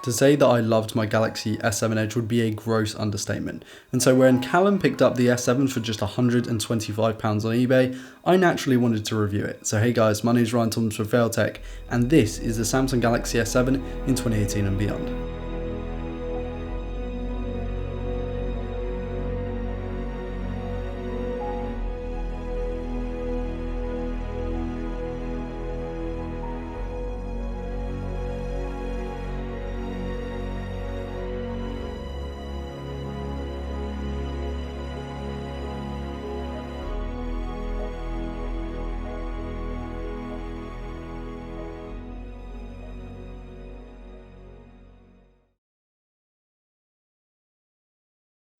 To say that I loved my Galaxy S7 Edge would be a gross understatement. And so when Callum picked up the S7 for just £125 on eBay, I naturally wanted to review it. So hey guys, my name is Ryan Thomas from Failtech, and this is the Samsung Galaxy S7 in 2018 and beyond.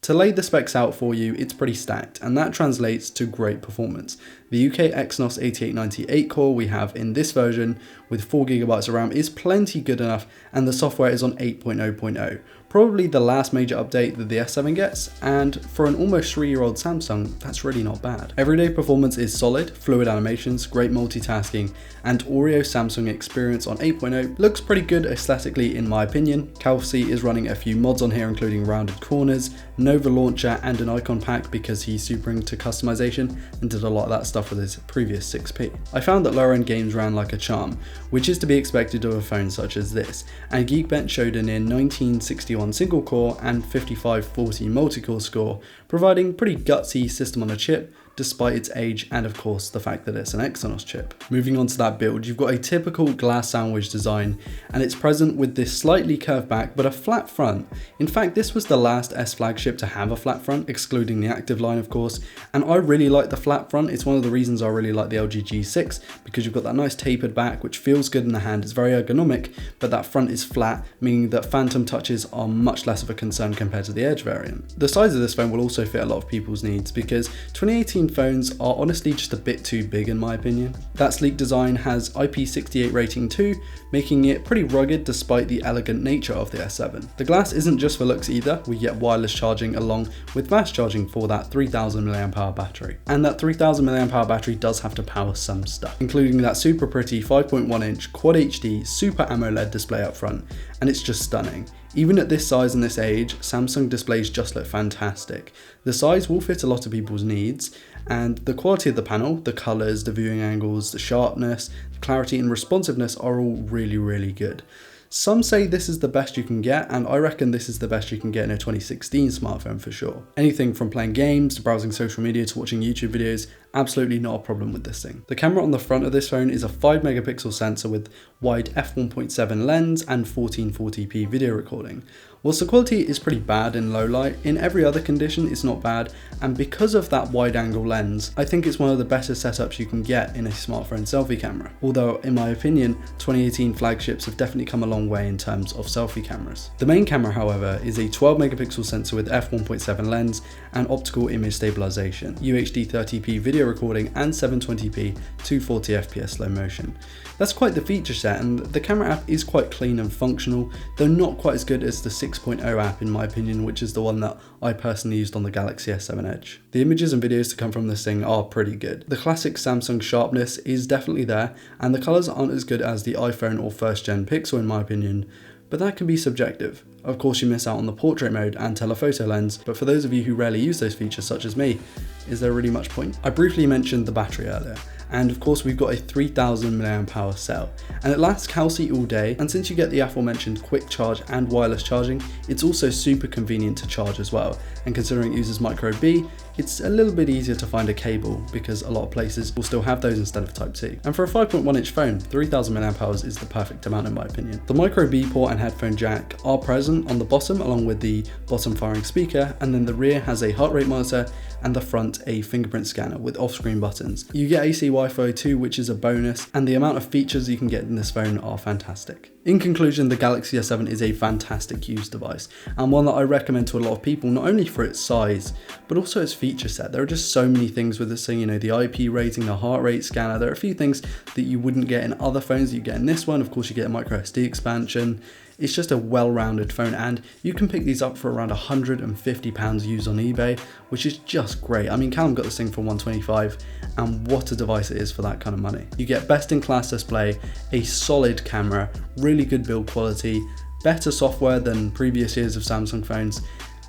To lay the specs out for you, it's pretty stacked, and that translates to great performance. The UK Exynos 8898 core we have in this version with 4GB of RAM is plenty good enough, and the software is on 8.0.0. Probably the last major update that the S7 gets, and for an almost 3-year-old Samsung, that's really not bad. Everyday performance is solid, fluid animations, great multitasking, and Oreo Samsung experience on 8.0 looks pretty good aesthetically in my opinion. Kelsey is running a few mods on here including rounded corners, Nova launcher, and an icon pack because he's super into customization and did a lot of that stuff with his previous 6P. I found that lower end games ran like a charm, which is to be expected of a phone such as this, and Geekbench showed a near 1961 single core and 5540 multi-core score, providing pretty gutsy system on a chip despite its age and of course the fact that it's an Exynos chip. Moving on to that build, you've got a typical glass sandwich design, and it's present with this slightly curved back but a flat front. In fact, this was the last S flagship to have a flat front, excluding the active line of course, and I really like the flat front. It's one of the reasons I really like the LG G6, because you've got that nice tapered back which feels good in the hand, it's very ergonomic, but that front is flat, meaning that phantom touches are much less of a concern compared to the Edge variant. The size of this phone will also fit a lot of people's needs, because 2018 phones are honestly just a bit too big in my opinion. That sleek design has IP68 rating too, making it pretty rugged despite the elegant nature of the S7. The glass isn't just for looks either, we get wireless charging along with fast charging for that 3000 mAh battery. And that 3000 mAh battery does have to power some stuff, including that super pretty 5.1 inch Quad HD Super AMOLED display up front, and it's just stunning. Even at this size and this age, Samsung displays just look fantastic. The size will fit a lot of people's needs, and the quality of the panel, the colours, the viewing angles, the sharpness, the clarity and responsiveness are all really good. Some say this is the best you can get, and I reckon this is the best you can get in a 2016 smartphone for sure. Anything from playing games to browsing social media to watching YouTube videos, absolutely not a problem with this thing. The camera on the front of this phone is a 5 megapixel sensor with wide f1.7 lens and 1440p video recording. Whilst the quality is pretty bad in low light, in every other condition it's not bad, and because of that wide angle lens, I think it's one of the better setups you can get in a smartphone selfie camera. Although in my opinion, 2018 flagships have definitely come a long way in terms of selfie cameras. The main camera however is a 12 megapixel sensor with f1.7 lens and optical image stabilization, UHD 30p video recording and 720p 240fps slow motion. That's quite the feature set, and the camera app is quite clean and functional, though not quite as good as the 6.0 app in my opinion, which is the one that I personally used on the Galaxy S7 Edge. The images and videos to come from this thing are pretty good. The classic Samsung sharpness is definitely there, and the colours aren't as good as the iPhone or first gen Pixel in my opinion, but that can be subjective. Of course you miss out on the portrait mode and telephoto lens, but for those of you who rarely use those features such as me, is there really much point? I briefly mentioned the battery earlier, and of course we've got a 3000 mAh cell, and it lasts Kelsey all day, and since you get the aforementioned quick charge and wireless charging, it's also super convenient to charge as well, and considering it uses micro B, it's a little bit easier to find a cable because a lot of places will still have those instead of Type-C. And for a 5.1 inch phone, 3000 mAh is the perfect amount in my opinion. The micro B port and headphone jack are present on the bottom along with the bottom firing speaker, and then the rear has a heart rate monitor and the front a fingerprint scanner with off-screen buttons. You get AC Wi-Fi too, which is a bonus, and the amount of features you can get in this phone are fantastic. In conclusion, the Galaxy S7 is a fantastic use device, and one that I recommend to a lot of people, not only for its size, but also its feature set. There are just so many things with this thing, you know, the IP rating, the heart rate scanner, there are a few things that you wouldn't get in other phones that you get in this one. Of course, you get a micro SD expansion. It's just a well-rounded phone, and you can pick these up for around £150 used on eBay, which is just great. I mean, Callum got this thing for £125, and what a device it is for that kind of money. You get best-in-class display, a solid camera, really good build quality, better software than previous years of Samsung phones.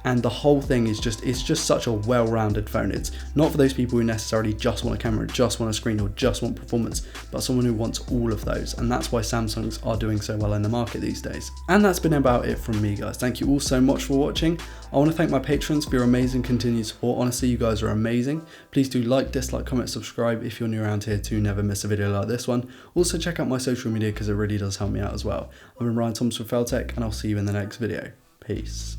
And the whole thing is it's just such a well-rounded phone. It's not for those people who necessarily just want a camera, just want a screen, or just want performance, but someone who wants all of those. And that's why Samsungs are doing so well in the market these days. And that's been about it from me, guys. Thank you all so much for watching. I want to thank my patrons for your amazing continued support. Honestly, you guys are amazing. Please do like, dislike, comment, subscribe if you're new around here to never miss a video like this one. Also check out my social media because it really does help me out as well. I've been Ryan Thomas with Feltec, and I'll see you in the next video. Peace.